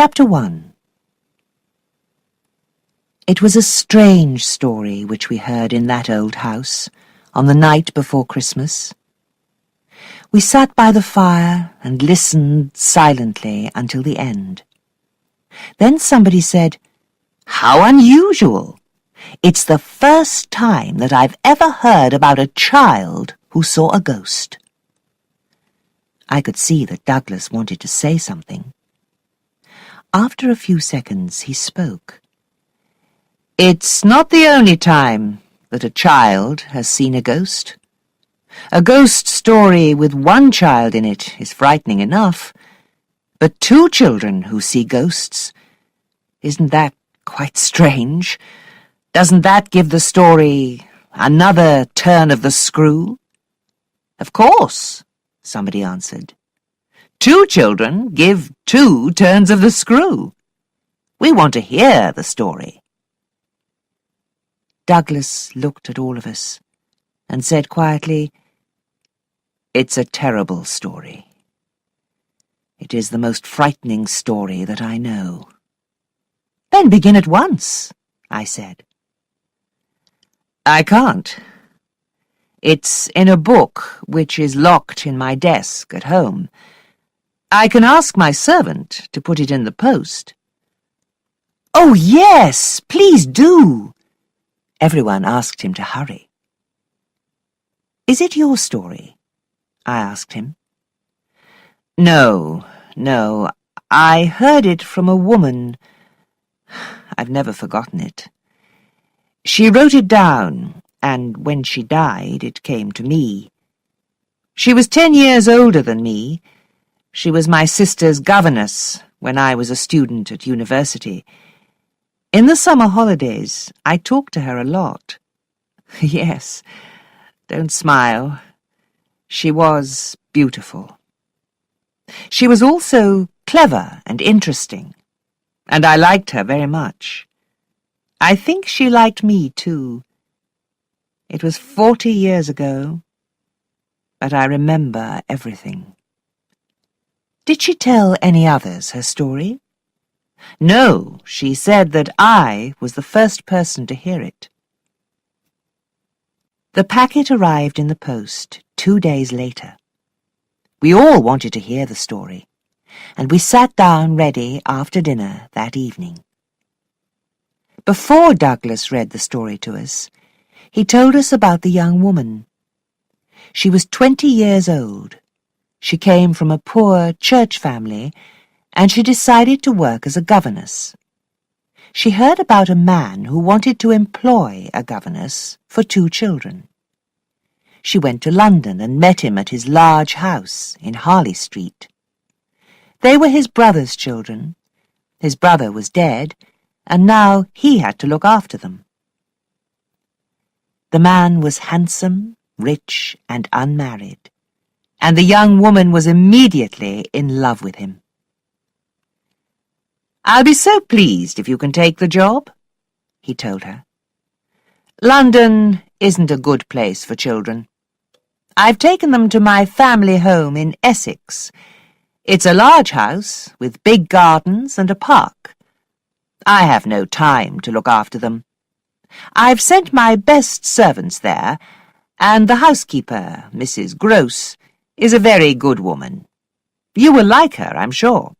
Chapter 1. It was a strange story which we heard in that old house on the night before Christmas. We sat by the fire and listened silently until the end. Then somebody said, "How unusual! It's the first time that I've ever heard about a child who saw a ghost." I could see that Douglas wanted to say something. After a few seconds he spoke. "It's not the only time that a child has seen a ghost. A ghost story with one child in it is frightening enough, but two children who see ghosts, isn't that quite strange? Doesn't that give the story another turn of the screw?" "Of course," somebody answered. "Two children give two turns of the screw. We want to hear the story." Douglas looked at all of us and said quietly, "It's a terrible story. It is the most frightening story that I know." "Then begin at once," I said. "I can't. It's in a book which is locked in my desk at home. I can ask my servant to put it in the post." "Oh, yes, please do." Everyone asked him to hurry. "Is it your story?" I asked him. No, I heard it from a woman. I've never forgotten it. She wrote it down, and when she died, it came to me. She was 10 years older than me. She was my sister's governess when I was a student at university. In the summer holidays, I talked to her a lot. Yes, don't smile. She was beautiful. She was also clever and interesting, and I liked her very much. I think she liked me too. It was 40 years ago, but I remember everything. Did she tell any others her story? No, she said that I was the first person to hear it. The packet arrived in the post 2 days later. We all wanted to hear the story, and we sat down ready after dinner that evening. Before Douglas read the story to us, he told us about the young woman. She was 20 years old. She came from a poor church family, and she decided to work as a governess. She heard about a man who wanted to employ a governess for 2 children. She went to London and met him at his large house in Harley Street. They were his brother's children. His brother was dead, and now he had to look after them. The man was handsome, rich, and unmarried, and the young woman was immediately in love with him. "I'll be so pleased if you can take the job," he told her. "London isn't a good place for children. I've taken them to my family home in Essex. It's a large house with big gardens and a park. I have no time to look after them. I've sent my best servants there, and the housekeeper, Mrs. Grose, is a very good woman. You will like her, I'm sure."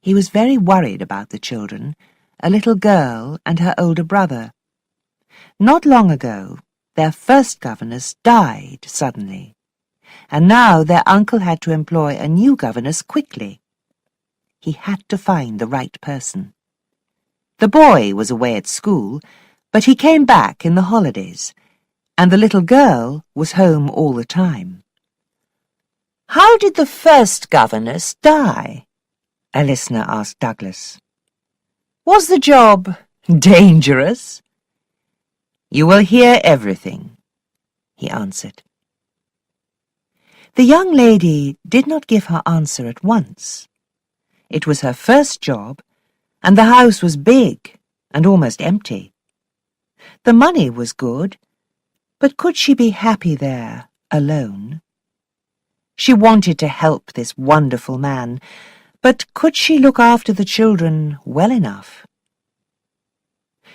He was very worried about the children, a little girl and her older brother. Not long ago, their first governess died suddenly, and now their uncle had to employ a new governess quickly. He had to find the right person. The boy was away at school, but he came back in the holidays, and the little girl was home all the time. "How did the first governess die?" a listener asked Douglas. "Was the job dangerous?" "You will hear everything," he answered. The young lady did not give her answer at once. It was her first job, and the house was big and almost empty. The money was good, but could she be happy there, alone? She wanted to help this wonderful man, But could she look after the children well enough?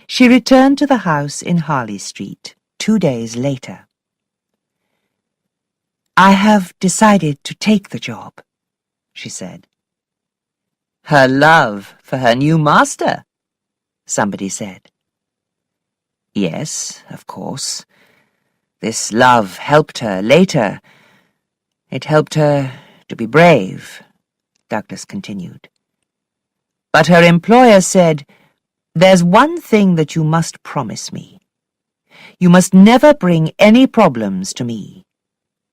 She returned to the house in Harley Street 2 days later. "I have decided to take the job," she said. "Her love for her new master," somebody said. Yes, of course. This love helped her later. It helped her to be brave, Douglas continued. But her employer said, "There's one thing that you must promise me. You must never bring any problems to me.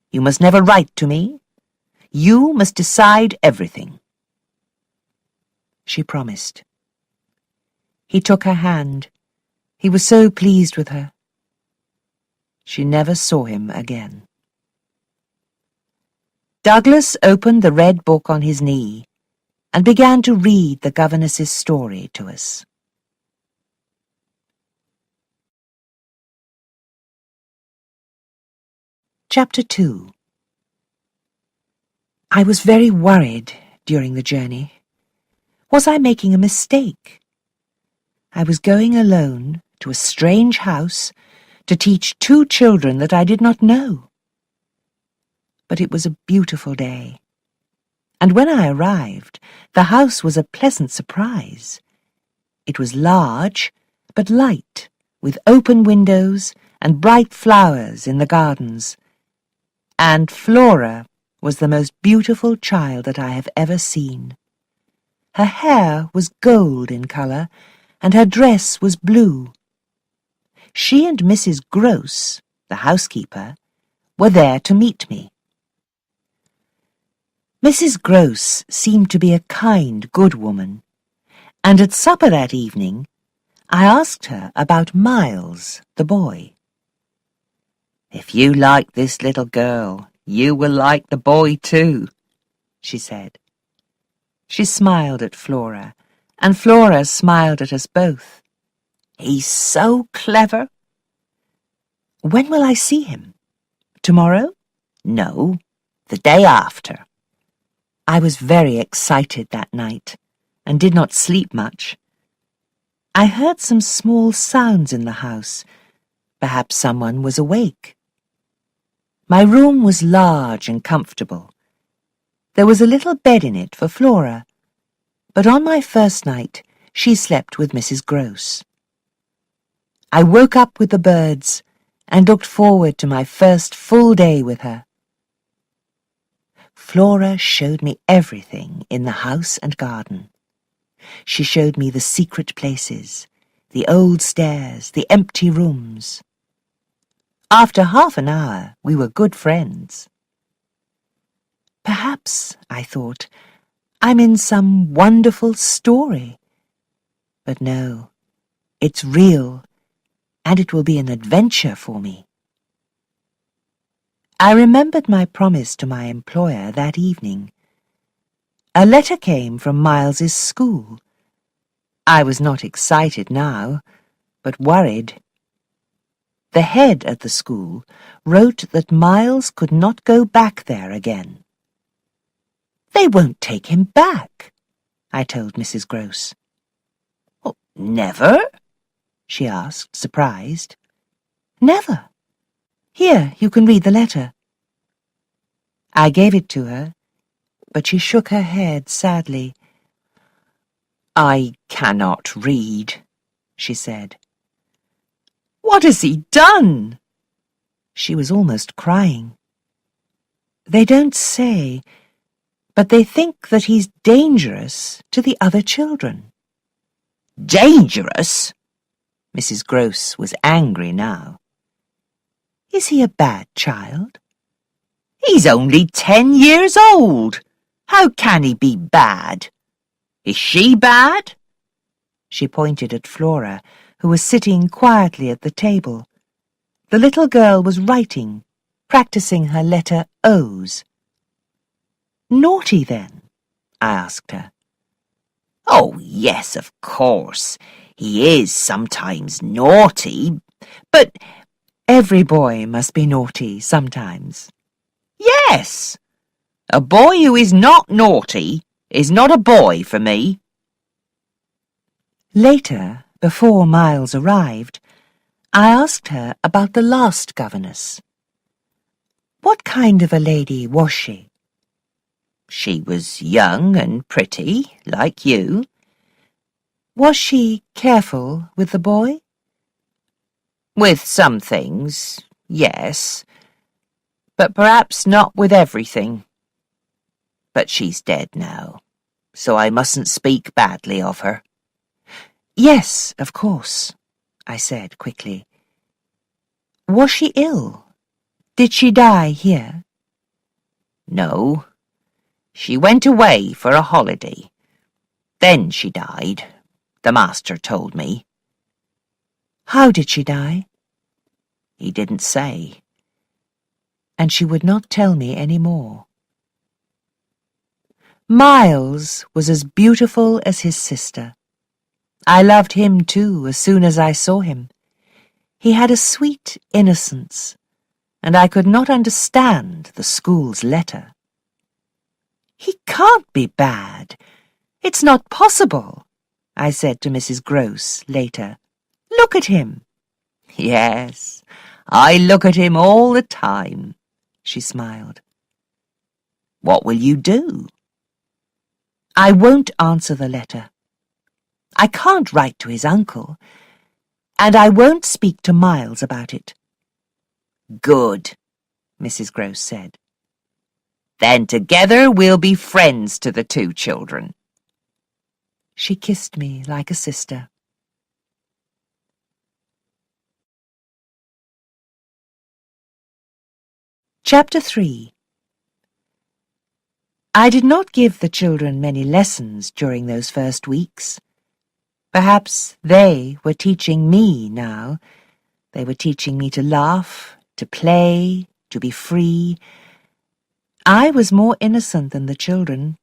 You must never write to me. You must decide everything." She promised. He took her hand. He was so pleased with her. She never saw him again. Douglas opened the red book on his knee and began to read the governess's story to us. Chapter 2. I was very worried during the journey. Was I making a mistake? I was going alone to a strange house to teach 2 children that I did not know. But it was a beautiful day, and when I arrived, the house was a pleasant surprise. It was large, but light, with open windows and bright flowers in the gardens. And Flora was the most beautiful child that I have ever seen. Her hair was gold in colour, and her dress was blue. She and Mrs. Grose, the housekeeper, were there to meet me. Mrs. Grose seemed to be a kind, good woman, and at supper that evening I asked her about Miles, the boy. "If you like this little girl, you will like the boy too," she said. She smiled at Flora, and Flora smiled at us both. "He's so clever." "When will I see him? Tomorrow?" "No, the day after." I was very excited that night and did not sleep much. I heard some small sounds in the house. Perhaps someone was awake. My room was large and comfortable. There was a little bed in it for Flora, but on my first night she slept with Mrs. Grose. I woke up with the birds and looked forward to my first full day with her. Flora showed me everything in the house and garden. She showed me the secret places, the old stairs, the empty rooms. After half an hour, we were good friends. Perhaps, I thought, I'm in some wonderful story. But no, it's real, and it will be an adventure for me. I remembered my promise to my employer that evening. A letter came from Miles's school. I was not excited now, but worried. The head at the school wrote that Miles could not go back there again. "They won't take him back," I told Mrs. Grose. "Oh, never?" she asked, surprised. "Never. Here, you can read the letter." I gave it to her, but she shook her head sadly. "I cannot read," she said. "What has he done?" She was almost crying. "They don't say, but they think that he's dangerous to the other children." "Dangerous?" Mrs. Grose was angry now. "Is he a bad child?" "He's only 10 years old. How can he be bad? Is she bad?" She pointed at Flora, who was sitting quietly at the table. The little girl was writing, practicing her letter O's. "Naughty, then?" I asked her. "Oh, yes, of course. He is sometimes naughty, but—" "Every boy must be naughty sometimes." "Yes. A boy who is not naughty is not a boy for me." Later, before Miles arrived, I asked her about the last governess. "What kind of a lady was she?" "She was young and pretty, like you." "Was she careful with the boy?" "With some things, yes, but perhaps not with everything. But she's dead now, so I mustn't speak badly of her." "Yes, of course," I said quickly. "Was she ill? Did she die here?" "No. She went away for a holiday. Then she died, the master told me." "How did she die?" "He didn't say." And she would not tell me any more. Miles was as beautiful as his sister. I loved him too as soon as I saw him. He had a sweet innocence, and I could not understand the school's letter. "He can't be bad. It's not possible," I said to Mrs. Grose later. "Look at him." "Yes, I look at him all the time," she smiled. "What will you do?" "I won't answer the letter. I can't write to his uncle, and I won't speak to Miles about it." "Good," Mrs. Grose said. "Then together we'll be friends to the two children." She kissed me like a sister. Chapter 3. I did not give the children many lessons during those first weeks. Perhaps they were teaching me now. They were teaching me to laugh, to play, to be free. I was more innocent than the children.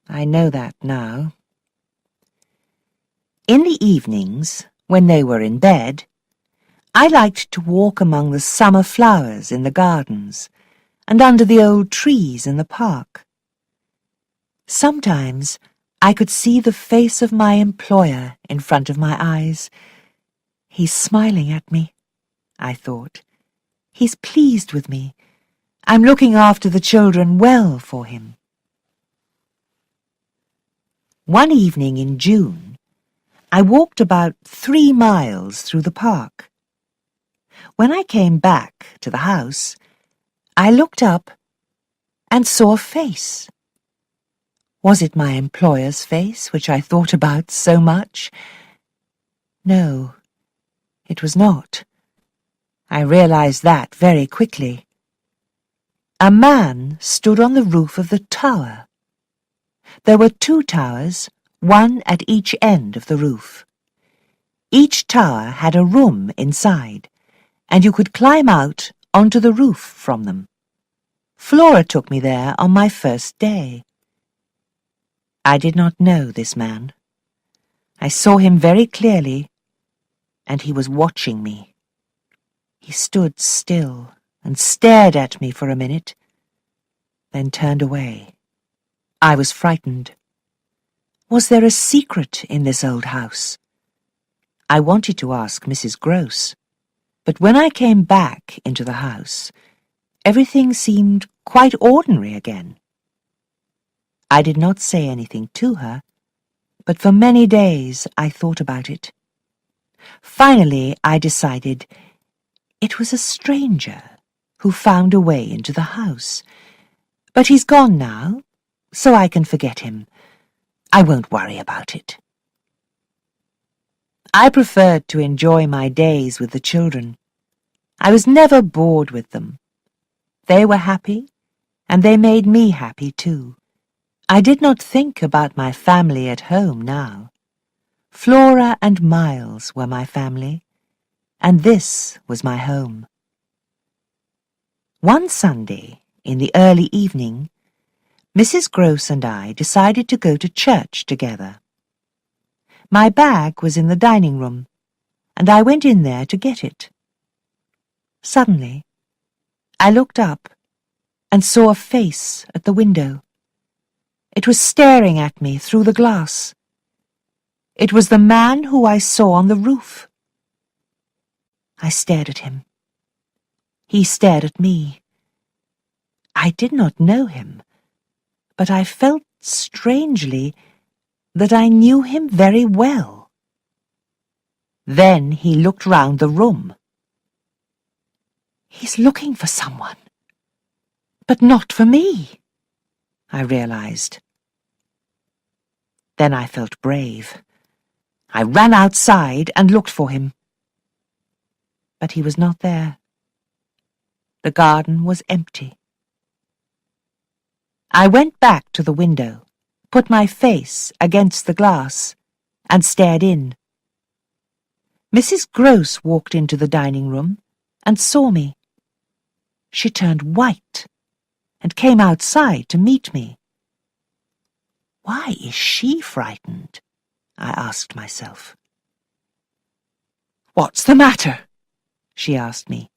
I know that now. In the evenings, when they were in bed, I liked to walk among the summer flowers in the gardens and under the old trees in the park. Sometimes I could see the face of my employer in front of my eyes. "He's smiling at me," I thought. "He's pleased with me. I'm looking after the children well for him." One evening in June, I walked about 3 miles through the park. When I came back to the house, I looked up and saw a face. Was it my employer's face, which I thought about so much? No, it was not. I realized that very quickly. A man stood on the roof of the tower. There were 2 towers, one at each end of the roof. Each tower had a room inside, and you could climb out onto the roof from them. Flora took me there on my first day. I did not know this man. I saw him very clearly, and he was watching me. He stood still and stared at me for a minute, then turned away. I was frightened. Was there a secret in this old house? I wanted to ask Mrs. Grose, but when I came back into the house, everything seemed quite ordinary again. I did not say anything to her, but for many days I thought about it. Finally, I decided it was a stranger who found a way into the house. But he's gone now, so I can forget him. I won't worry about it. I preferred to enjoy my days with the children. I was never bored with them. They were happy, and they made me happy too. I did not think about my family at home now. Flora and Miles were my family, and this was my home. One Sunday, in the early evening, Mrs. Grose and I decided to go to church together. My bag was in the dining room, and I went in there to get it. Suddenly, I looked up and saw a face at the window. It was staring at me through the glass. It was the man who I saw on the roof. I stared at him. He stared at me. I did not know him, but I felt strangely that I knew him very well. Then he looked round the room. He's looking for someone, but not for me, I realized. Then I felt brave. I ran outside and looked for him. But he was not there. The garden was empty. I went back to the window, put my face against the glass, and stared in. Mrs. Grose walked into the dining room and saw me. She turned white and came outside to meet me. Why is she frightened? I asked myself. What's the matter? She asked me.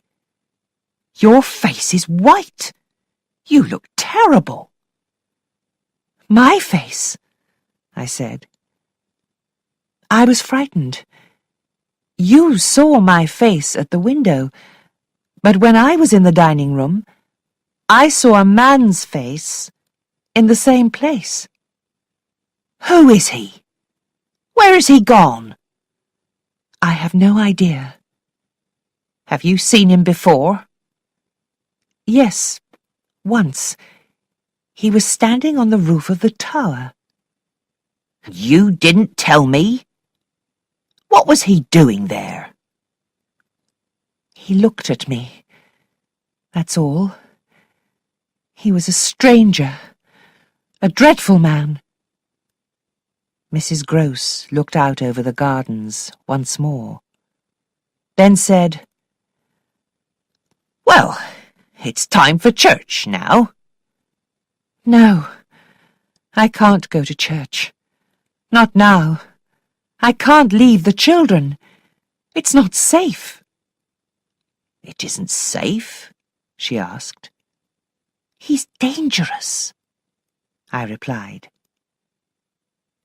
Your face is white. You look terrible. My face, I said. I was frightened. You saw my face at the window, but when I was in the dining room, I saw a man's face in the same place. Who is he? Where is he gone? I have no idea. Have you seen him before? Yes, once. He was standing on the roof of the tower. You didn't tell me? What was he doing there? He looked at me. That's all. He was a stranger, a dreadful man. Mrs. Grose looked out over the gardens once more, then said, Well, it's time for church now. No, I can't go to church. Not now. I can't leave the children. It's not safe. It isn't safe? She asked. He's dangerous, I replied.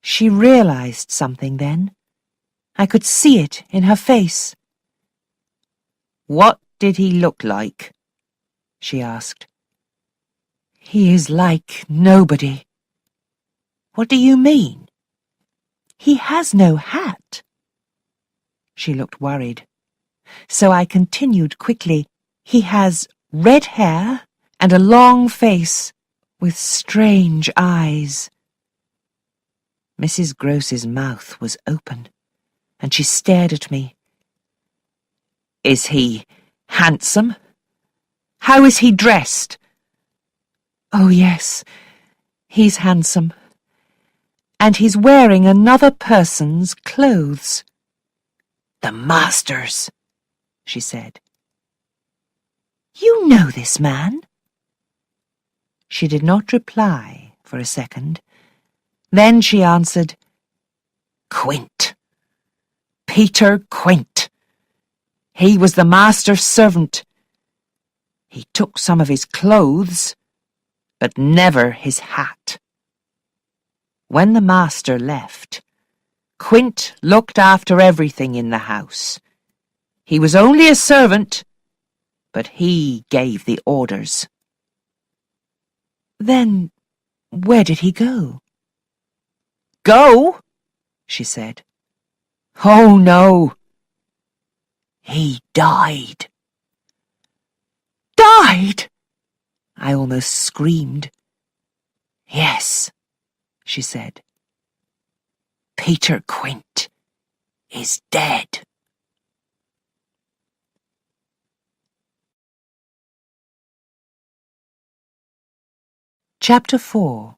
She realized something then. I could see it in her face. What did he look like? She asked. He is like nobody. What do you mean? He has no hat. She looked worried. So I continued quickly. He has red hair and a long face with strange eyes. Mrs. Grose's mouth was open, and she stared at me. Is he handsome? How is he dressed? Oh, yes, he's handsome. And he's wearing another person's clothes. The master's, she said. You know this man? She did not reply for a second. Then she answered, Quint. Peter Quint. He was the master's servant. He took some of his clothes, but never his hat. When the master left, Quint looked after everything in the house. He was only a servant, but he gave the orders. Then where did he go? Go? She said. Oh, no. He died. Died? I almost screamed. Yes, she said. Peter Quint is dead. Chapter 4.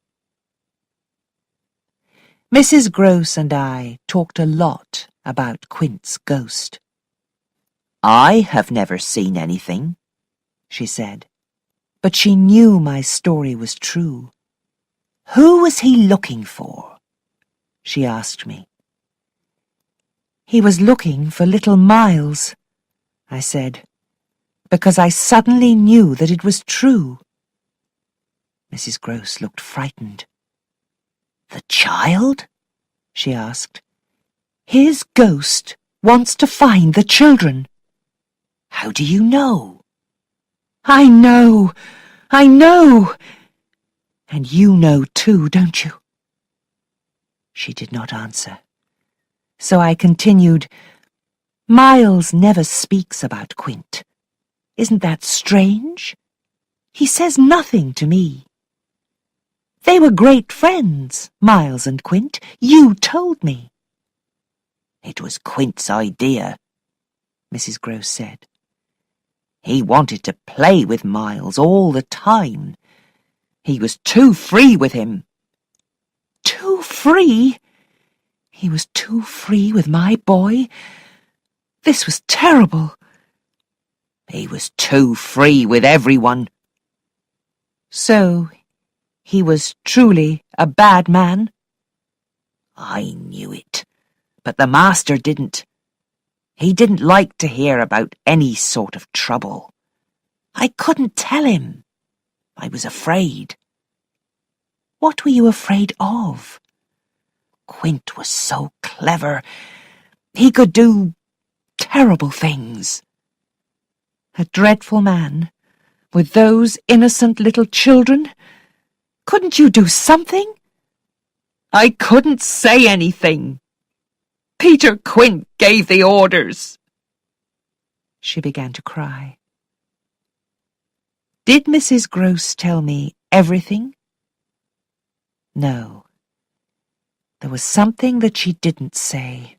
Mrs. Grose and I talked a lot about Quint's ghost. I have never seen anything, she said, but she knew my story was true. Who was he looking for? She asked me. He was looking for little Miles, I said, because I suddenly knew that it was true. Mrs. Grose looked frightened. The child? She asked. His ghost wants to find the children. How do you know? I know! I know! And you know too, don't you? She did not answer. So I continued, Miles never speaks about Quint. Isn't that strange? He says nothing to me. They were great friends, Miles and Quint. You told me. It was Quint's idea, Mrs. Grose said. He wanted to play with Miles all the time. He was too free with him. Too free? He was too free with my boy? This was terrible. He was too free with everyone. So, he was truly a bad man? I knew it, but the master didn't. He didn't like to hear about any sort of trouble. I couldn't tell him. I was afraid. What were you afraid of? Quint was so clever. He could do terrible things. A dreadful man, with those innocent little children. Couldn't you do something? I couldn't say anything. Peter Quint gave the orders. She began to cry. Did Mrs. Grose tell me everything? No. There was something that she didn't say.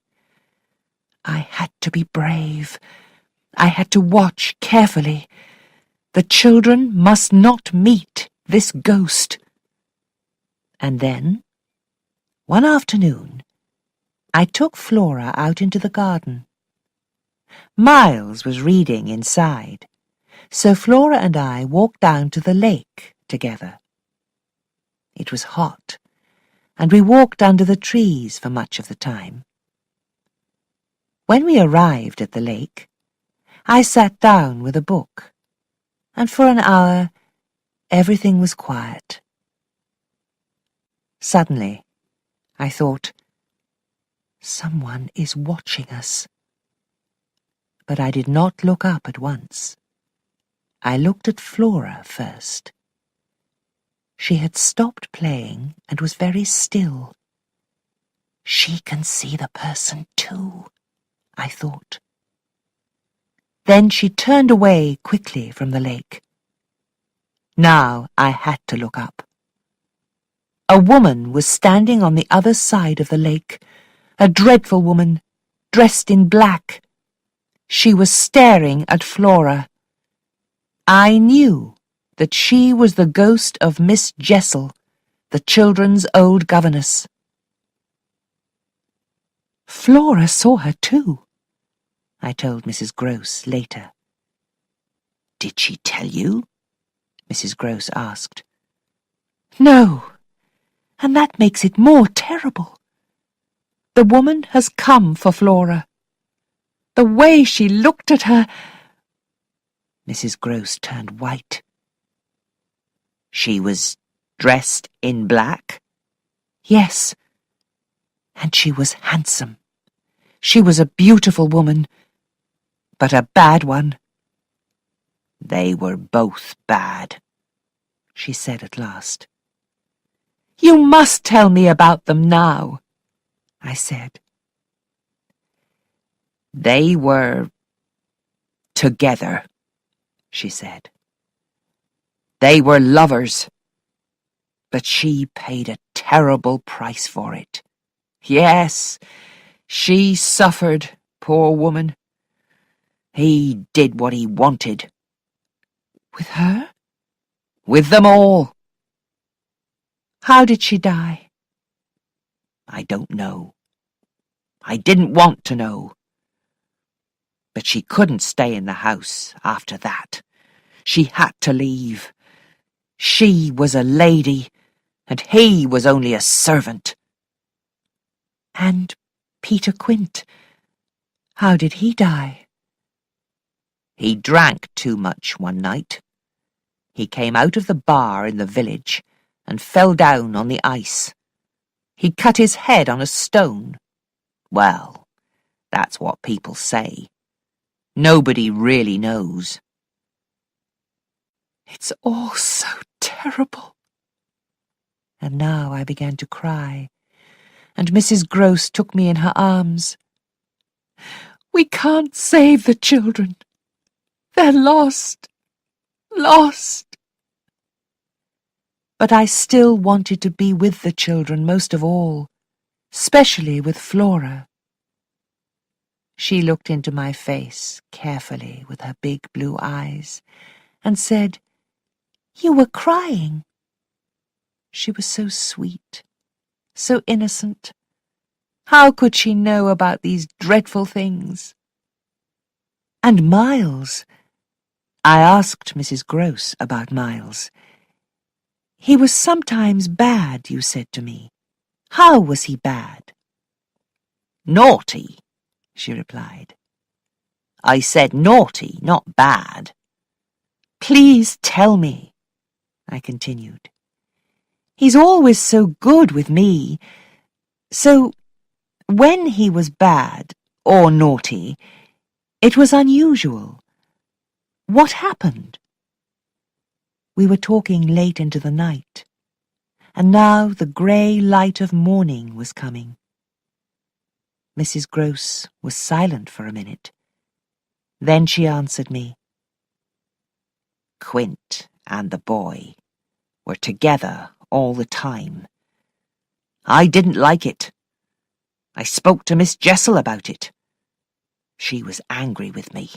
I had to be brave. I had to watch carefully. The children must not meet this ghost. And then, one afternoon, I took Flora out into the garden. Miles was reading inside, so Flora and I walked down to the lake together. It was hot, and we walked under the trees for much of the time. When we arrived at the lake, I sat down with a book, and for an hour everything was quiet. Suddenly, I thought, someone is watching us. But I did not look up at once. I looked at Flora first. She had stopped playing and was very still. She can see the person too, I thought. Then she turned away quickly from the lake. Now I had to look up. A woman was standing on the other side of the lake, a dreadful woman, dressed in black. She was staring at Flora. I knew that she was the ghost of Miss Jessel, the children's old governess. Flora saw her too, I told Mrs. Grose later. Did she tell you? Mrs. Grose asked. No, and that makes it more terrible. The woman has come for Flora. The way she looked at her... Mrs. Grose turned white. She was dressed in black? Yes, and she was handsome. She was a beautiful woman, but a bad one. They were both bad, she said at last. You must tell me about them now, I said. They were together, she said. They were lovers, but she paid a terrible price for it. Yes, she suffered, poor woman. He did what he wanted. With her? With them all. How did she die? I don't know. I didn't want to know. But she couldn't stay in the house after that. She had to leave. She was a lady, and he was only a servant. And Peter Quint, how did he die? He drank too much one night. He came out of the bar in the village and fell down on the ice. He cut his head on a stone. Well, that's what people say. Nobody really knows. It's all so terrible. And now I began to cry, and Mrs. Grose took me in her arms. We can't save the children. They're lost. Lost. But I still wanted to be with the children most of all, especially with Flora. She looked into my face carefully with her big blue eyes and said, "You were crying." She was so sweet, so innocent. How could she know about these dreadful things? And Miles. I asked Mrs. Grose about Miles. He was sometimes bad, you said to me. How was he bad? Naughty, she replied. I said naughty, not bad. Please tell me, I continued. He's always so good with me. So, when he was bad or naughty, it was unusual. What happened? We were talking late into the night, and now the grey light of morning was coming. Mrs. Grose was silent for a minute. Then she answered me. Quint and the boy were together all the time. I didn't like it. I spoke to Miss Jessel about it. She was angry with me.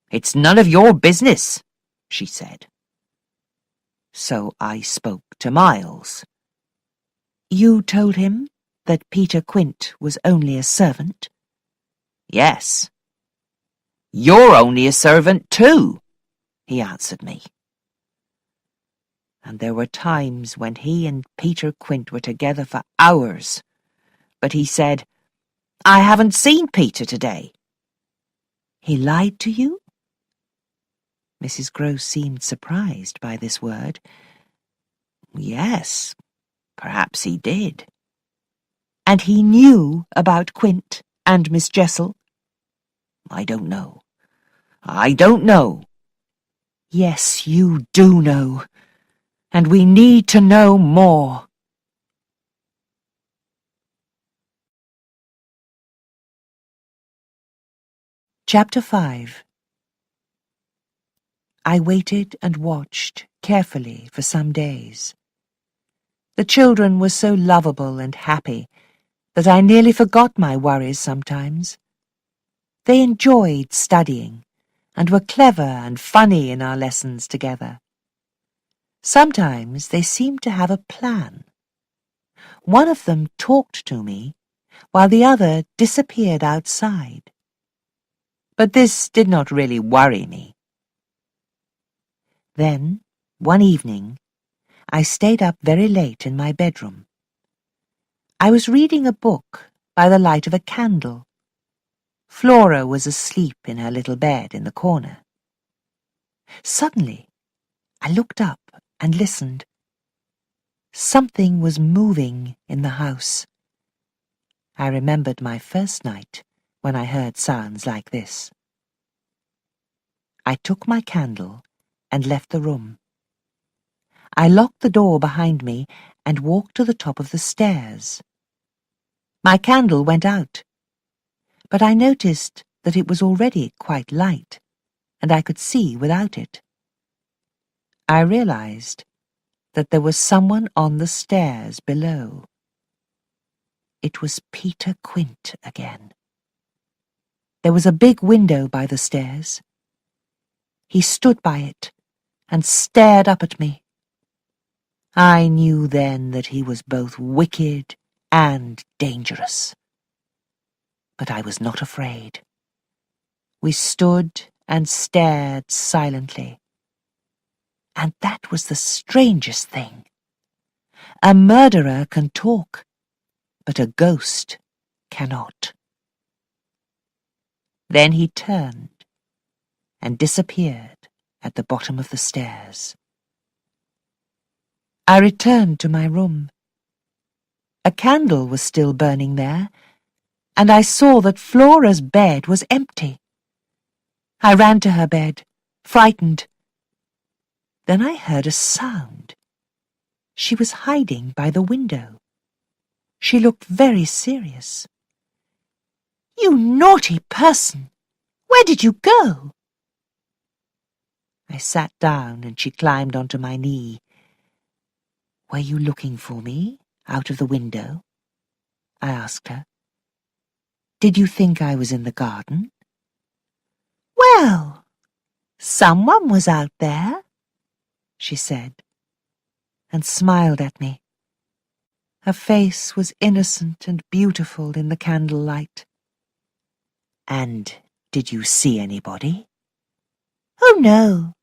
It's none of your business, she said. So I spoke to Miles. You told him that Peter Quint was only a servant? Yes. You're only a servant too, he answered me. And there were times when he and Peter Quint were together for hours. But he said, I haven't seen Peter today. He lied to you? Mrs. Grose seemed surprised by this word. Yes, perhaps he did. And he knew about Quint and Miss Jessel? I don't know. I don't know. Yes, you do know. And we need to know more. Chapter 5. I waited and watched carefully for some days. The children were so lovable and happy that I nearly forgot my worries sometimes. They enjoyed studying and were clever and funny in our lessons together. Sometimes they seemed to have a plan. One of them talked to me while the other disappeared outside. But this did not really worry me. Then, one evening, I stayed up very late in my bedroom. I was reading a book by the light of a candle. Flora was asleep in her little bed in the corner. Suddenly, I looked up and listened. Something was moving in the house. I remembered my first night when I heard sounds like this. I took my candle and left the room. I locked the door behind me and walked to the top of the stairs. My candle went out, but I noticed that it was already quite light, and I could see without it. I realized that there was someone on the stairs below. It was Peter Quint again. There was a big window by the stairs. He stood by it and stared up at me. I knew then that he was both wicked and dangerous. But I was not afraid. We stood and stared silently. And that was the strangest thing. A murderer can talk, but a ghost cannot. Then he turned and disappeared at the bottom of the stairs. I returned to my room. A candle was still burning there, and I saw that Flora's bed was empty. I ran to her bed, frightened. Then I heard a sound. She was hiding by the window. She looked very serious. "You naughty person! Where did you go?" I sat down and she climbed onto my knee. "Were you looking for me out of the window?" I asked her. "Did you think I was in the garden?" "Well, someone was out there," she said, and smiled at me. Her face was innocent and beautiful in the candlelight. "And did you see anybody?" "Oh, no."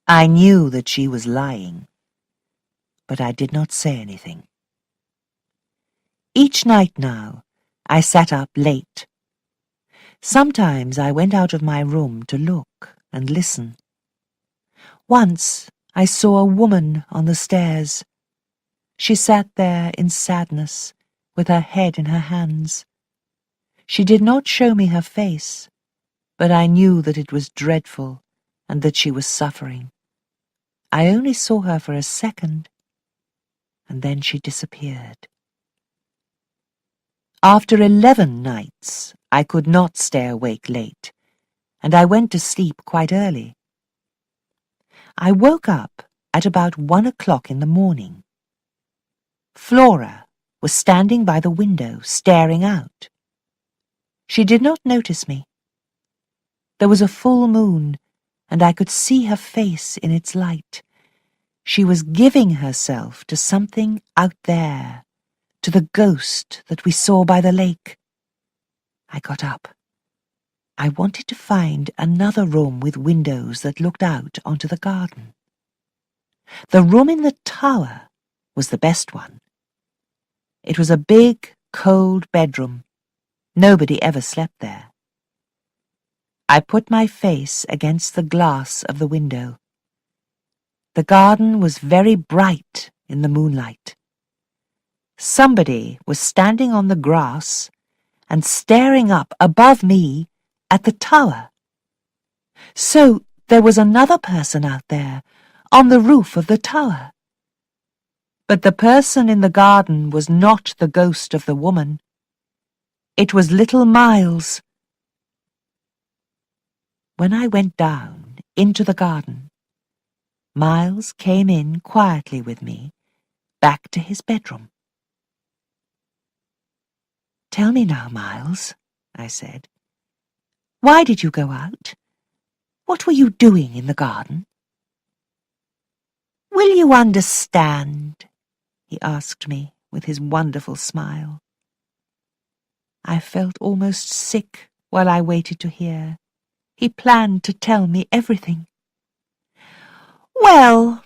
I knew that she was lying, but I did not say anything. Each night now, I sat up late. Sometimes I went out of my room to look and listen. Once I saw a woman on the stairs. She sat there in sadness, with her head in her hands. She did not show me her face, but I knew that it was dreadful and that she was suffering. I only saw her for a second, and then she disappeared. After 11 nights, I could not stay awake late, and I went to sleep quite early. I woke up at about 1 o'clock in the morning. Flora was standing by the window, staring out. She did not notice me. There was a full moon, and I could see her face in its light. She was giving herself to something out there, to the ghost that we saw by the lake. I got up. I wanted to find another room with windows that looked out onto the garden. The room in the tower was the best one. It was a big, cold bedroom. Nobody ever slept there. I put my face against the glass of the window. The garden was very bright in the moonlight. Somebody was standing on the grass and staring up above me at the tower. So there was another person out there on the roof of the tower. But the person in the garden was not the ghost of the woman. It was little Miles. When I went down into the garden, Miles came in quietly with me, back to his bedroom. "Tell me now, Miles," I said. "Why did you go out? What were you doing in the garden?" "Will you understand?" he asked me with his wonderful smile. I felt almost sick while I waited to hear. He planned to tell me everything. "Well,"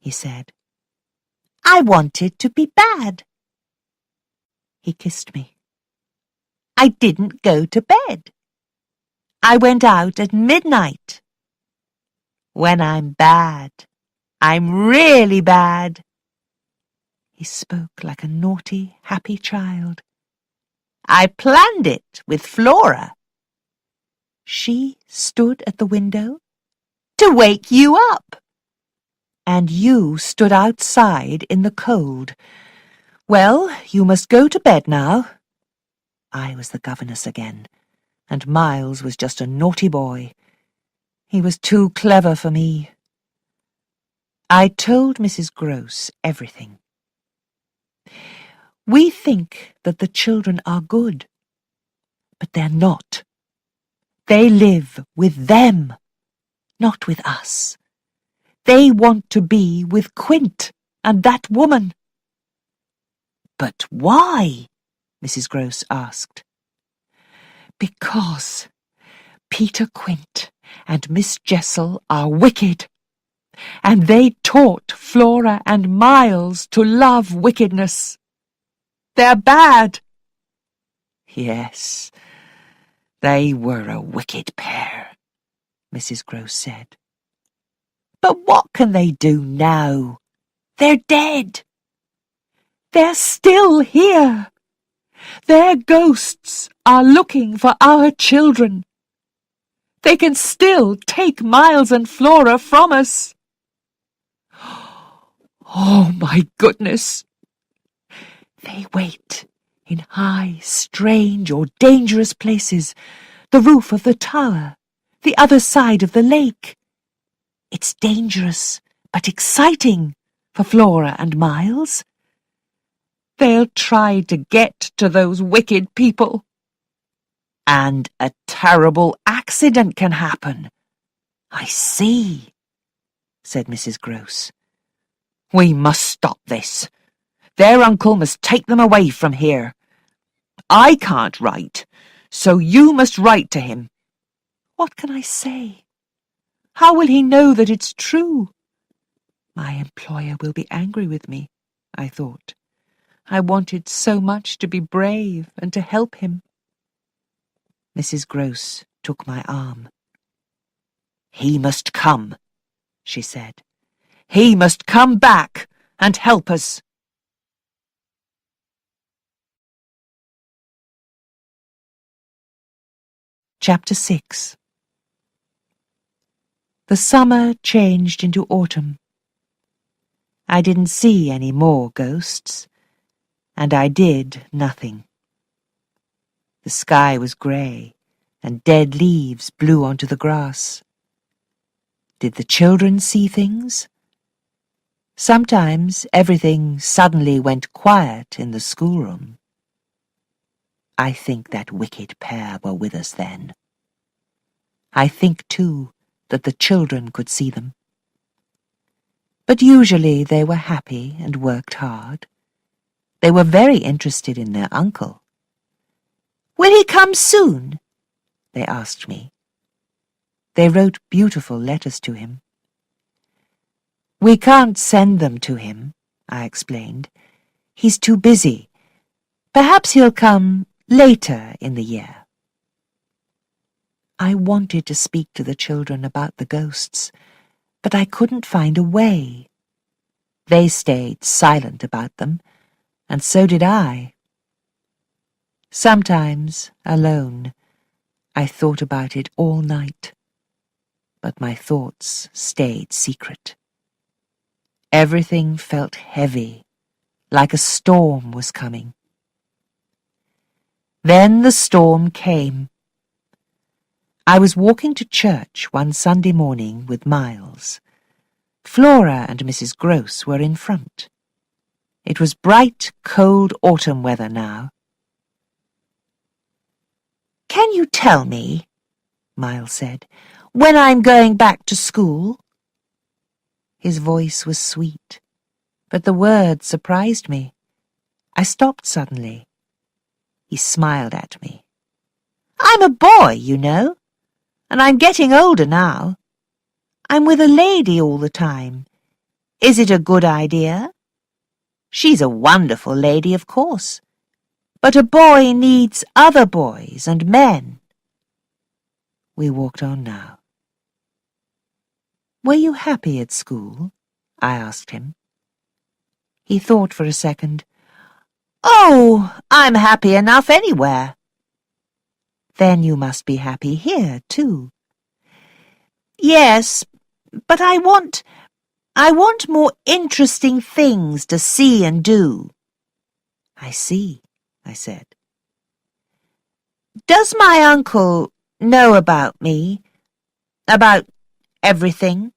he said, "I wanted to be bad." He kissed me. "I didn't go to bed. I went out at midnight. When I'm bad, I'm really bad." He spoke like a naughty, happy child. "I planned it with Flora. She stood at the window to wake you up. And you stood outside in the cold. Well, you must go to bed now." I was the governess again, and Miles was just a naughty boy. He was too clever for me. I told Mrs. Grose everything. "We think that the children are good, but they're not. They live with them, not with us. They want to be with Quint and that woman." "But why?" Mrs. Grose asked. "Because Peter Quint and Miss Jessel are wicked, and they taught Flora and Miles to love wickedness. They're bad." "Yes, they were a wicked pair," Mrs. Grose said. "But what can they do now? They're dead. They're still here. Their ghosts are looking for our children. They can still take Miles and Flora from us. Oh, my goodness! They wait in high, strange or dangerous places, the roof of the tower, the other side of the lake. It's dangerous, but exciting for Flora and Miles. They'll try to get to those wicked people. And a terrible accident can happen. I see, said Mrs. Grose. We must stop this. Their uncle must take them away from here. I can't write, so you must write to him. What can I say? How will he know that it's true? My employer will be angry with me, I thought. I wanted so much to be brave and to help him. Mrs. Grose took my arm. He must come, she said. He must come back and help us. Chapter 6. The summer changed into autumn. I didn't see any more ghosts, and I did nothing. The sky was grey, and dead leaves blew onto the grass. Did the children see things? Sometimes everything suddenly went quiet in the schoolroom. I think that wicked pair were with us then. I think, too, that the children could see them. But usually they were happy and worked hard. They were very interested in their uncle. "Will he come soon?" they asked me. They wrote beautiful letters to him. "We can't send them to him," I explained. "He's too busy. Perhaps he'll come later in the year." I wanted to speak to the children about the ghosts, but I couldn't find a way. They stayed silent about them, and so did I. Sometimes, alone, I thought about it all night, but my thoughts stayed secret. Everything felt heavy, like a storm was coming. Then the storm came. I was walking to church one Sunday morning with Miles. Flora and Mrs. Grose were in front. It was bright, cold autumn weather now. "Can you tell me," Miles said, "when I'm going back to school?" His voice was sweet, but the words surprised me. I stopped suddenly. He smiled at me. "I'm a boy, you know, and I'm getting older now. I'm with a lady all the time. Is it a good idea? She's a wonderful lady, of course, but a boy needs other boys and men." We walked on now. "Were you happy at school?" I asked him. He thought for a second. "Oh, I'm happy enough anywhere." "Then you must be happy here, too." "Yes, but I want more interesting things to see and do." "I see," I said. "Does my uncle know about me? About everything?"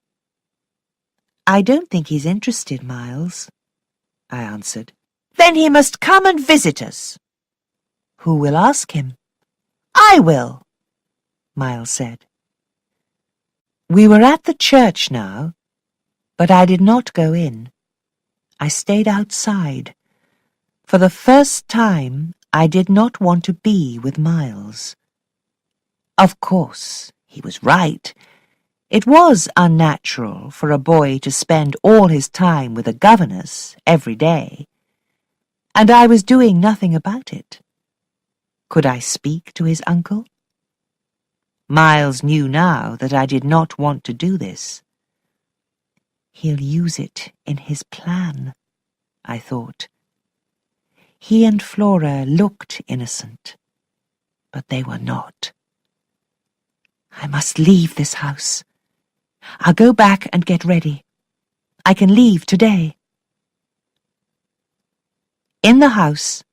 "I don't think he's interested, Miles," I answered. "Then he must come and visit us." "Who will ask him?" "I will," Miles said. We were at the church now, but I did not go in. I stayed outside. For the first time, I did not want to be with Miles. Of course, he was right. It was unnatural for a boy to spend all his time with a governess every day, and I was doing nothing about it. Could I speak to his uncle? Miles knew now that I did not want to do this. He'll use it in his plan, I thought. He and Flora looked innocent, but they were not. I must leave this house. I'll go back and get ready. I can leave today. In the house,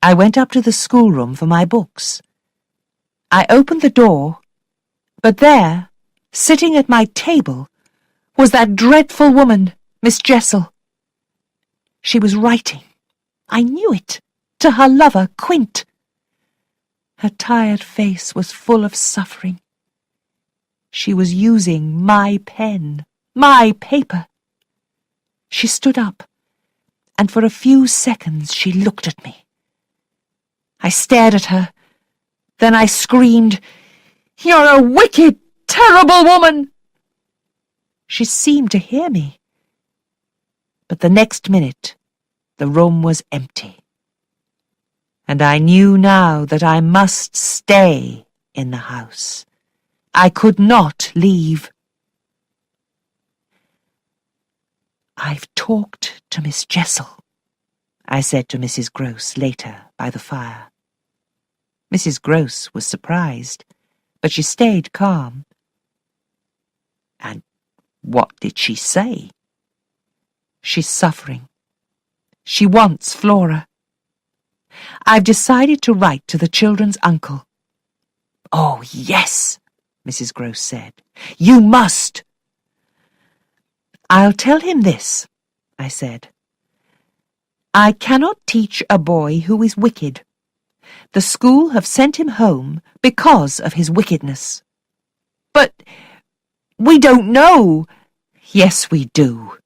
I went up to the schoolroom for my books. I opened the door, but there, sitting at my table, was that dreadful woman, Miss Jessel. She was writing, I knew it, to her lover, Quint. Her tired face was full of suffering. She was using my pen, my paper. She stood up, and for a few seconds she looked at me. I stared at her. Then I screamed, "You're a wicked, terrible woman!" She seemed to hear me. But the next minute, the room was empty. And I knew now that I must stay in the house. I could not leave. "I've talked to Miss Jessel," I said to Mrs. Grose later by the fire. Mrs. Grose was surprised, but she stayed calm. "And what did she say?" "She's suffering. She wants Flora. I've decided to write to the children's uncle." "Oh, yes," Mrs. Grose said. "You must." "I'll tell him this," I said. "I cannot teach a boy who is wicked. The school have sent him home because of his wickedness." "But we don't know." "Yes, we do,"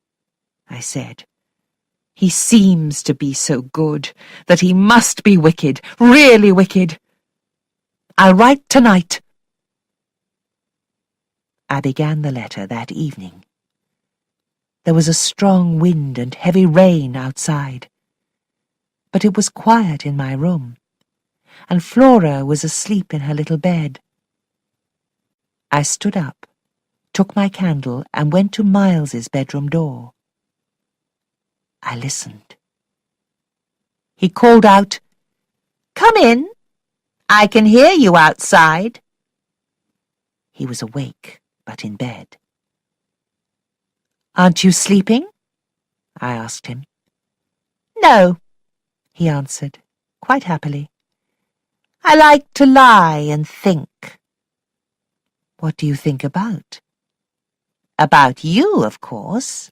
I said. "He seems to be so good that he must be wicked, really wicked. I'll write tonight." I began the letter that evening. There was a strong wind and heavy rain outside, but it was quiet in my room, and Flora was asleep in her little bed. I stood up, took my candle, and went to Miles's bedroom door. I listened. He called out, "Come in. I can hear you outside." He was awake, but in bed. "Aren't you sleeping?" I asked him. "No," he answered, quite happily. "I like to lie and think." "What do you think about?" "About you, of course.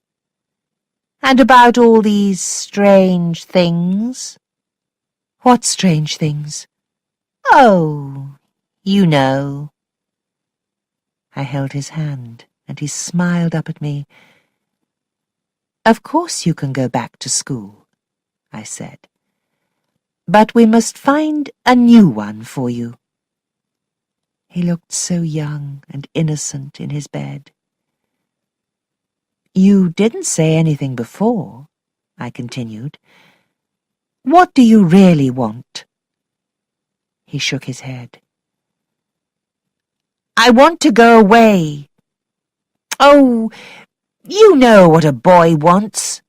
And about all these strange things." "What strange things?" "Oh, you know." I held his hand, and he smiled up at me. "Of course you can go back to school," I said. "But we must find a new one for you." He looked so young and innocent in his bed. "You didn't say anything before," I continued. "What do you really want?" He shook his head. "I want to go away." "Oh, you know what a boy wants."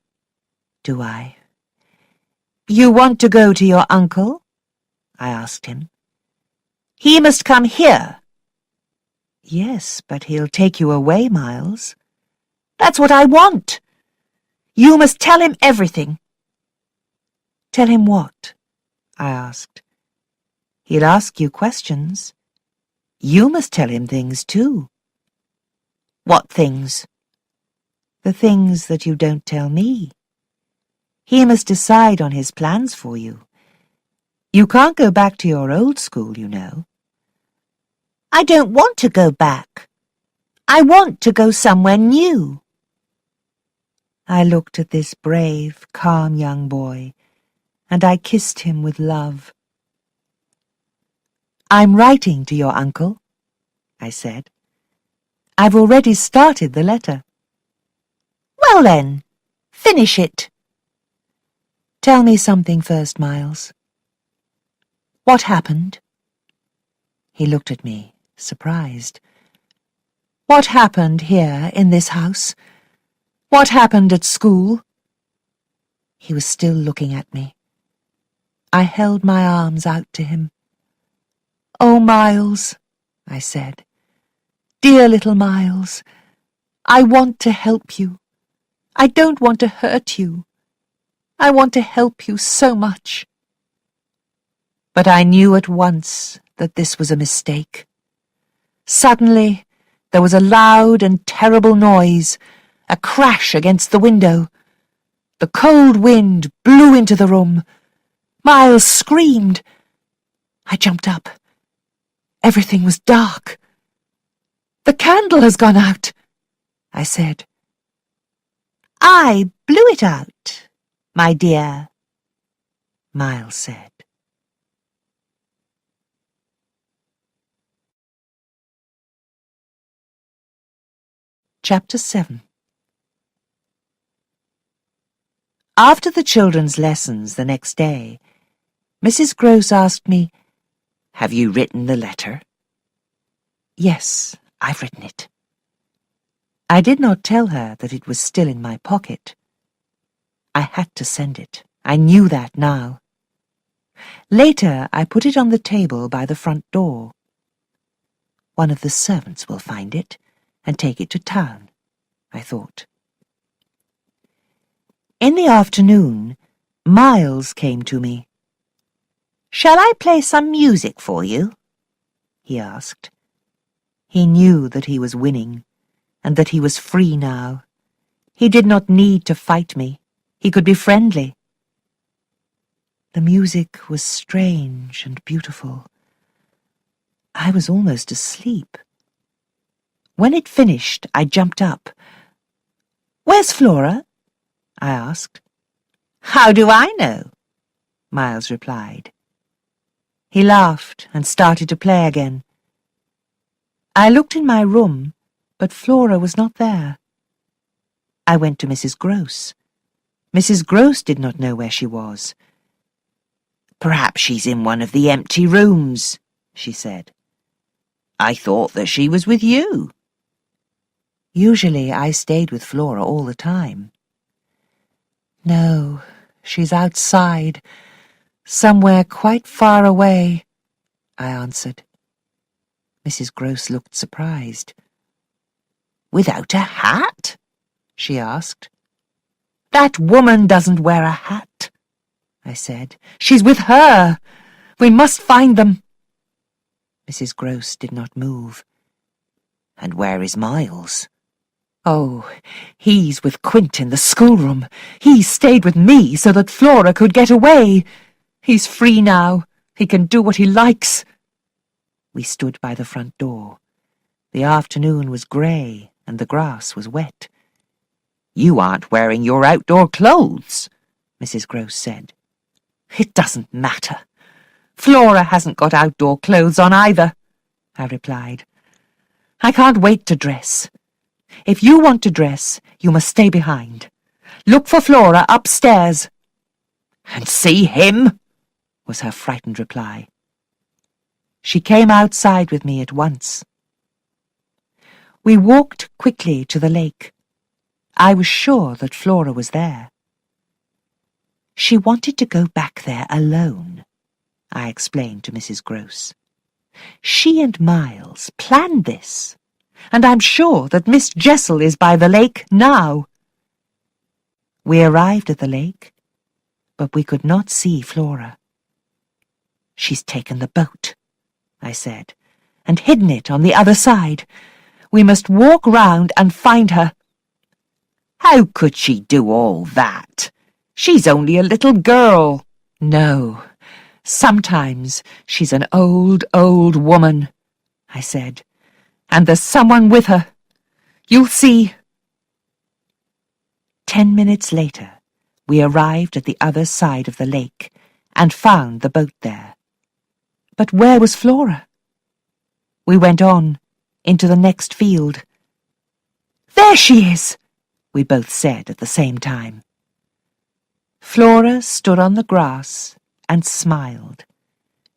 "Do I?" "You want to go to your uncle?" I asked him. "He must come here." "Yes, but he'll take you away, Miles." "That's what I want. You must tell him everything." "Tell him what?" I asked. "He'll ask you questions. You must tell him things too." "What things?" "The things that you don't tell me. He must decide on his plans for you. You can't go back to your old school, you know." "I don't want to go back. I want to go somewhere new." I looked at this brave, calm young boy, and I kissed him with love. "I'm writing to your uncle," I said. "I've already started the letter." "Well then, finish it." "Tell me something first, Miles. What happened?" He looked at me, surprised. "What happened here in this house? What happened at school?" He was still looking at me. I held my arms out to him. "Oh, Miles," I said. "Dear little Miles, I want to help you. I don't want to hurt you. I want to help you so much." But I knew at once that this was a mistake. Suddenly, there was a loud and terrible noise, a crash against the window. The cold wind blew into the room. Miles screamed. I jumped up. Everything was dark. "The candle has gone out," I said. "I blew it out, my dear," Miles said. Chapter 7. After the children's lessons the next day, Mrs. Grose asked me, "Have you written the letter?" "Yes, I've written it." I did not tell her that it was still in my pocket. I had to send it. I knew that now. Later, I put it on the table by the front door. One of the servants will find it and take it to town, I thought. In the afternoon, Miles came to me. "Shall I play some music for you?" he asked. He knew that he was winning, and that he was free now. He did not need to fight me. He could be friendly. The music was strange and beautiful. I was almost asleep. When it finished, I jumped up. "Where's Flora?" I asked. "How do I know?" Miles replied. He laughed and started to play again. I looked in my room, but Flora was not there. I went to Mrs. Grose. Mrs. Grose did not know where she was. "Perhaps she's in one of the empty rooms," she said. "I thought that she was with you." Usually I stayed with Flora all the time. "No, she's outside, somewhere quite far away," I answered. Mrs. Grose looked surprised. "Without a hat?" she asked. "That woman doesn't wear a hat," I said. "She's with her. We must find them." Mrs. Grose did not move. "And where is Miles?" "Oh, he's with Quint in the schoolroom. He stayed with me so that Flora could get away. He's free now. He can do what he likes." We stood by the front door. The afternoon was grey and the grass was wet. "You aren't wearing your outdoor clothes," Mrs. Grose said. "It doesn't matter. Flora hasn't got outdoor clothes on either," I replied. "I can't wait to dress. If you want to dress, you must stay behind. Look for Flora upstairs." "And see him?" was her frightened reply. She came outside with me at once. We walked quickly to the lake. I was sure that Flora was there. She wanted to go back there alone, I explained to Mrs. Grose. She and Miles planned this, and I'm sure that Miss Jessel is by the lake now. We arrived at the lake, but we could not see Flora. "She's taken the boat," I said, "and hidden it on the other side. We must walk round and find her." "How could she do all that? She's only a little girl." "No, sometimes she's an old, old woman," I said, "and there's someone with her. You'll see." 10 minutes later, we arrived at the other side of the lake and found the boat there. But where was Flora? We went on, into the next field. "There she is!" we both said at the same time. Flora stood on the grass and smiled.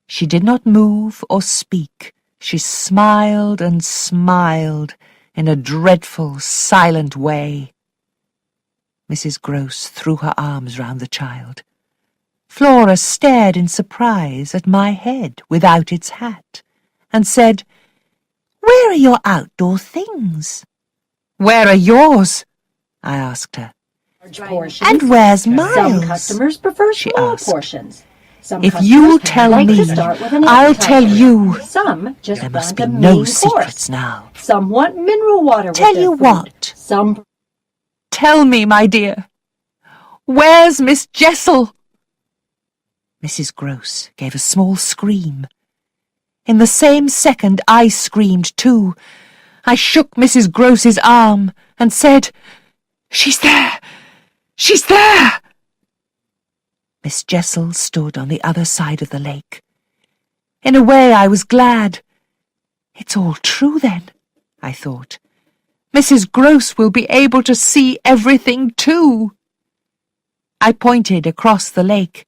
She did not move or speak. She smiled and smiled in a dreadful, silent way. Mrs. Grose threw her arms round the child. Flora stared in surprise at my head without its hat and said, "Where are your outdoor things?" "Where are yours?" I asked her. "And where's Miles?" Some customers prefer she small asked. portions. Some "If customers you'll tell like me, to start with an I'll appetizer. tell you. Some just There must want be a no main secrets course. now. Some want mineral water Tell with their you food. what. Some Tell me, my dear. Where's Miss Jessel?" Mrs. Grose gave a small scream. In the same second I screamed too. I shook Mrs. Grose's arm and said, "She's there! She's there!" Miss Jessel stood on the other side of the lake. In a way I was glad. It's all true then, I thought. Mrs. Grose will be able to see everything too. I pointed across the lake.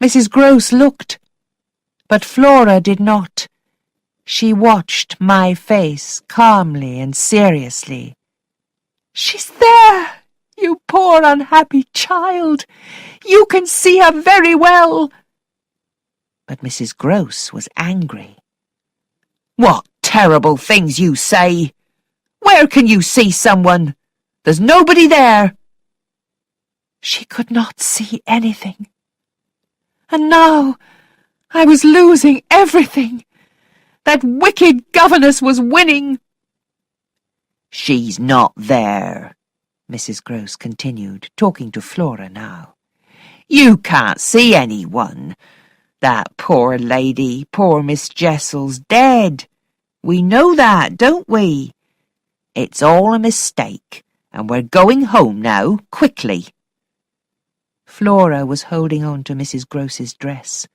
Mrs. Grose looked, but Flora did not. She watched my face calmly and seriously. "She's there, you poor unhappy child. You can see her very well." But Mrs. Grose was angry. "What terrible things you say! Where can you see someone? There's nobody there." She could not see anything. And now I was losing everything. That wicked governess was winning. "She's not there," Mrs. Grose continued, talking to Flora now. "You can't see anyone. That poor lady, poor Miss Jessel's dead. We know that, don't we? It's all a mistake, and we're going home now, quickly." Flora was holding on to Mrs. Grose's dress.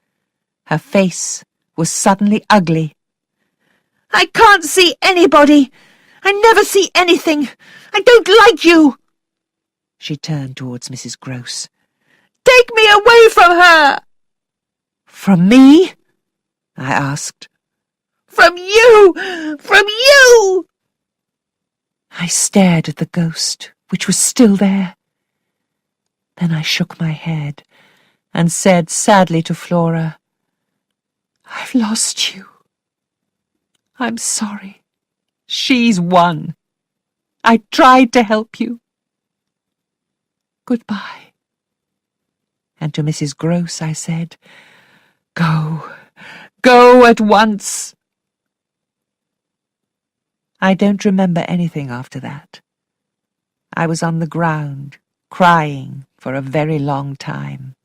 Her face was suddenly ugly. "I can't see anybody. I never see anything. I don't like you." She turned towards Mrs. Grose. "Take me away from her." "From me?" I asked. "From you! From you!" I stared at the ghost, which was still there. Then I shook my head and said sadly to Flora, "I've lost you. I'm sorry. She's won. I tried to help you. Goodbye." And to Mrs. Grose I said, "Go, go at once." I don't remember anything after that. I was on the ground, crying for a very long time.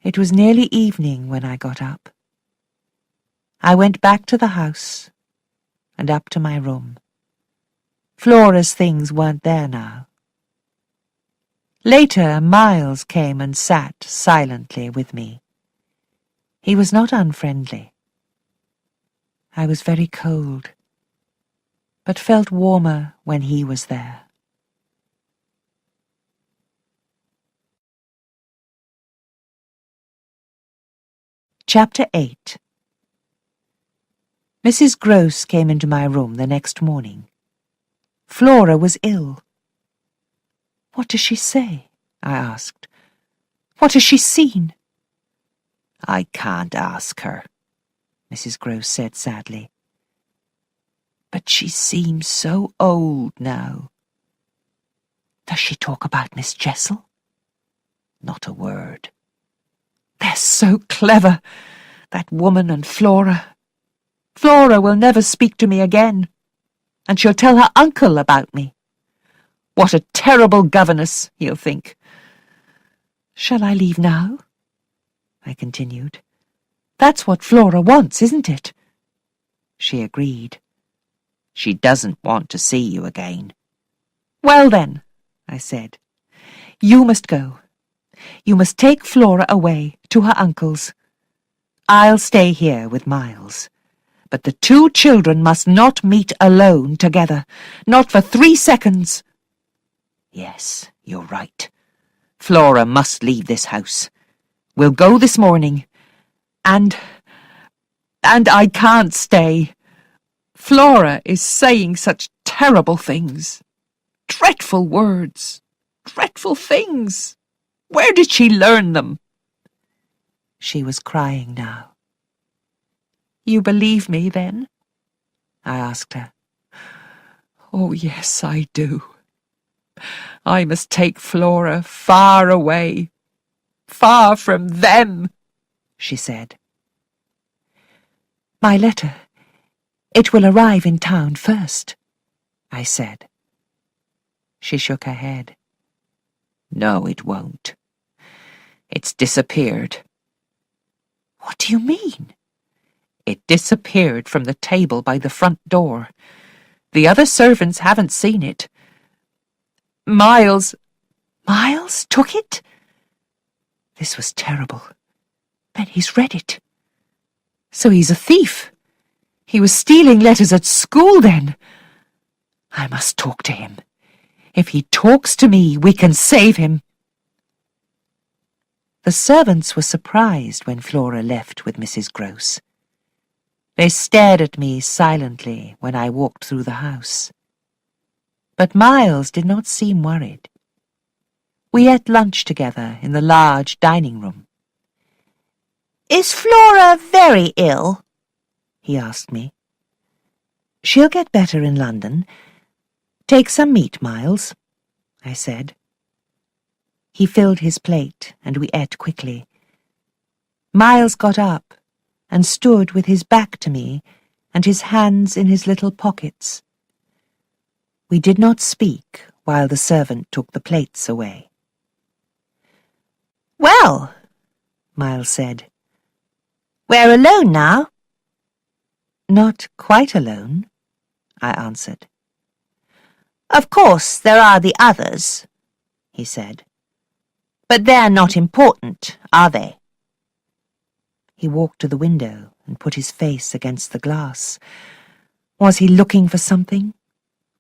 It was nearly evening when I got up. I went back to the house and up to my room. Flora's things weren't there now. Later, Miles came and sat silently with me. He was not unfriendly. I was very cold, but felt warmer when he was there. Chapter 8. Mrs. Grose came into my room the next morning. Flora was ill. "What does she say?" I asked. "What has she seen?" "I can't ask her," Mrs. Grose said sadly. "But she seems so old now." "Does she talk about Miss Jessel?" "Not a word." "They're so clever, that woman and Flora. Flora will never speak to me again, and she'll tell her uncle about me. What a terrible governess, he'll think." "Shall I leave now?" I continued. "That's what Flora wants, isn't it?" She agreed. "She doesn't want to see you again." "Well then," I said, "you must go. You must take Flora away to her uncle's. I'll stay here with Miles. But the two children must not meet alone together, not for 3 seconds. Yes, you're right. Flora must leave this house. We'll go this morning. And I can't stay. Flora is saying such terrible things. Dreadful words. Dreadful things. Where did she learn them?" She was crying now. "You believe me, then?" I asked her. "Oh, yes, I do. I must take Flora far away, far from them," she said. "My letter. It will arrive in town first," I said. She shook her head. "No, it won't. It's disappeared." "What do you mean?" "It disappeared from the table by the front door. The other servants haven't seen it. Miles Took it? This was terrible. Then he's read it. So he's a thief. He was stealing letters at school then. I must talk to him. If he talks to me, we can save him." The servants were surprised when Flora left with Mrs. Grose. They stared at me silently when I walked through the house. But Miles did not seem worried. We ate lunch together in the large dining room. "Is Flora very ill?" he asked me. "She'll get better in London. Take some meat, Miles," I said. He filled his plate, and we ate quickly. Miles got up and stood with his back to me and his hands in his little pockets. We did not speak while the servant took the plates away. "Well," Miles said, "we're alone now." "Not quite alone," I answered. "Of course there are the others," he said. "But they're not important, are they?" He walked to the window and put his face against the glass. Was he looking for something?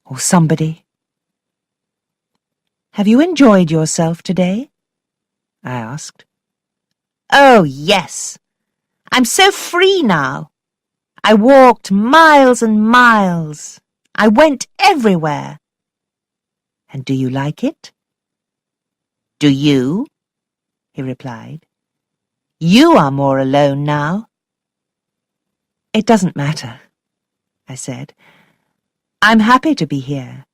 Or somebody? "Have you enjoyed yourself today?" I asked. "Oh, yes. I'm so free now. I walked miles and miles. I went everywhere." "And do you like it?" "Do you?" he replied. "You are more alone now." "It doesn't matter," I said. "I'm happy to be here.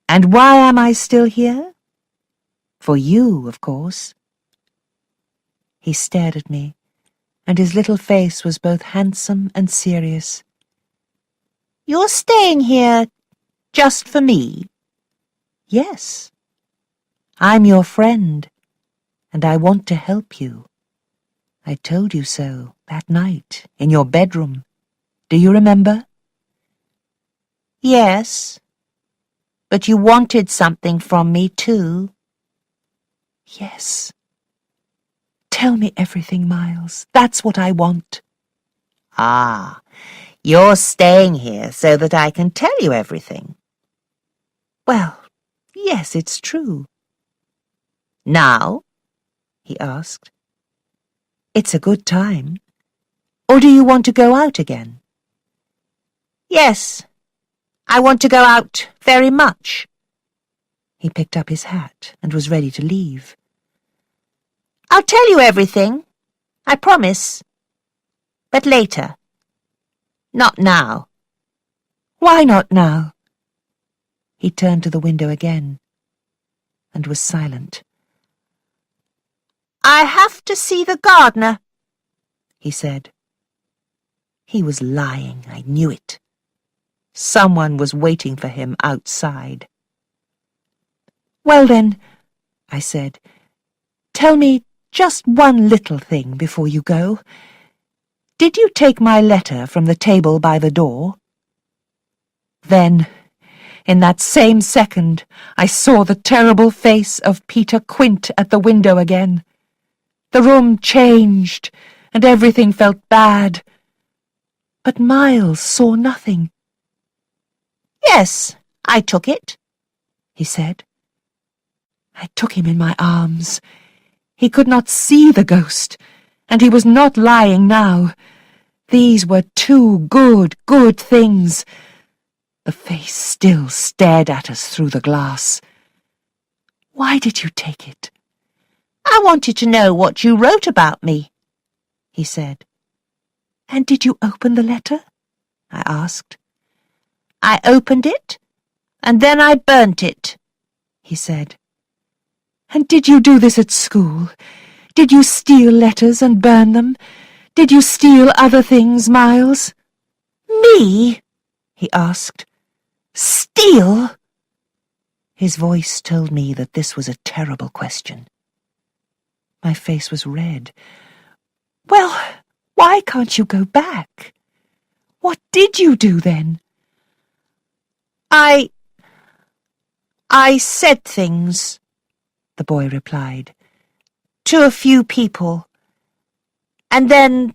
And why am I still here? For you, of course." He stared at me, and his little face was both handsome and serious. "You're staying here just for me?" "Yes. I'm your friend, and I want to help you. I told you so that night in your bedroom. Do you remember?" "Yes. But you wanted something from me too." "Yes. Tell me everything, Miles. That's what I want." "Ah, you're staying here so that I can tell you everything." "Well, yes, it's true." "Now?" he asked. "It's a good time. Or do you want to go out again?" "Yes, I want to go out very much." He picked up his hat and was ready to leave. "I'll tell you everything, I promise. But later. Not now." "Why not now?" He turned to the window again and was silent. "I have to see the gardener," he said. He was lying, I knew it. Someone was waiting for him outside. "Well then," I said, "tell me just one little thing before you go. Did you take my letter from the table by the door?" Then, in that same second, I saw the terrible face of Peter Quint at the window again. The room changed, and everything felt bad. But Miles saw nothing. "Yes, I took it," he said. I took him in my arms. He could not see the ghost, and he was not lying now. These were two good things. The face still stared at us through the glass. "Why did you take it?" I wanted to know what you wrote about me, he said. And did you open the letter? I asked. I opened it, and then I burnt it, he said. And did you do this at school? Did you steal letters and burn them? Did you steal other things, Miles? Me? He asked. Steal? His voice told me that this was a terrible question. My face was red. Well, why can't you go back? What did you do then? I said things, the boy replied, to a few people, and then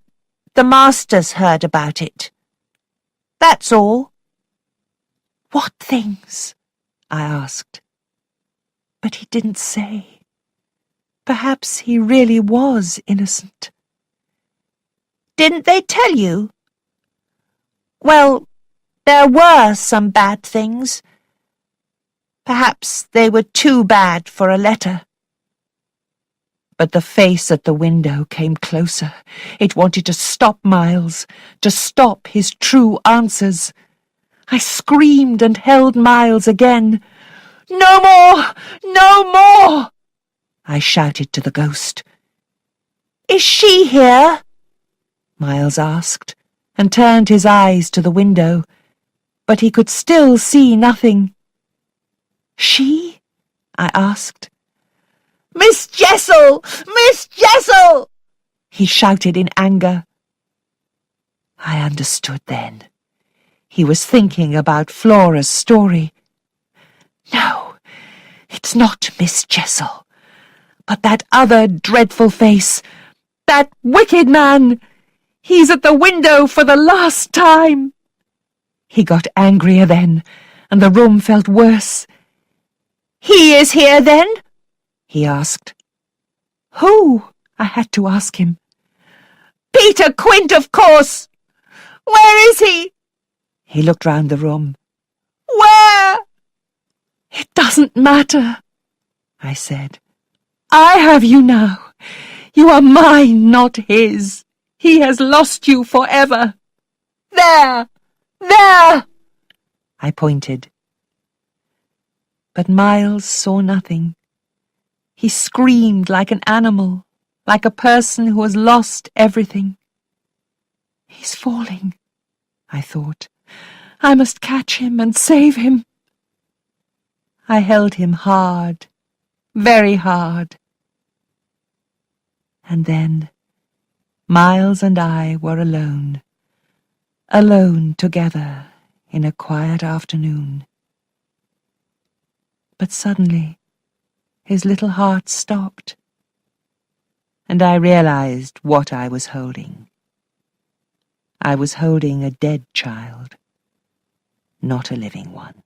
the masters heard about it. That's all. What things? I asked. But he didn't say. Perhaps he really was innocent. Didn't they tell you? Well, there were some bad things. Perhaps they were too bad for a letter. But the face at the window came closer. It wanted to stop Miles, to stop his true answers. I screamed and held Miles again. "No more! No more!" I shouted to the ghost. Is she here? Miles asked, and turned his eyes to the window, but he could still see nothing. "She?" I asked. Miss Jessel! Miss Jessel! He shouted in anger. I understood then. He was thinking about Flora's story. No, it's not Miss Jessel, but that other dreadful face, that wicked man. He's at the window for the last time. He got angrier then, and the room felt worse. He is here then? He asked. Who? I had to ask him. Peter Quint, of course. Where is he? He looked round the room. Where? It doesn't matter, I said. I have you now. You are mine, not his. He has lost you forever. There! There! I pointed. But Miles saw nothing. He screamed like an animal, like a person who has lost everything. He's falling, I thought. I must catch him and save him. I held him hard, very hard. And then Miles and I were alone together in a quiet afternoon. But suddenly his little heart stopped, and I realized what I was holding. I was holding a dead child, not a living one.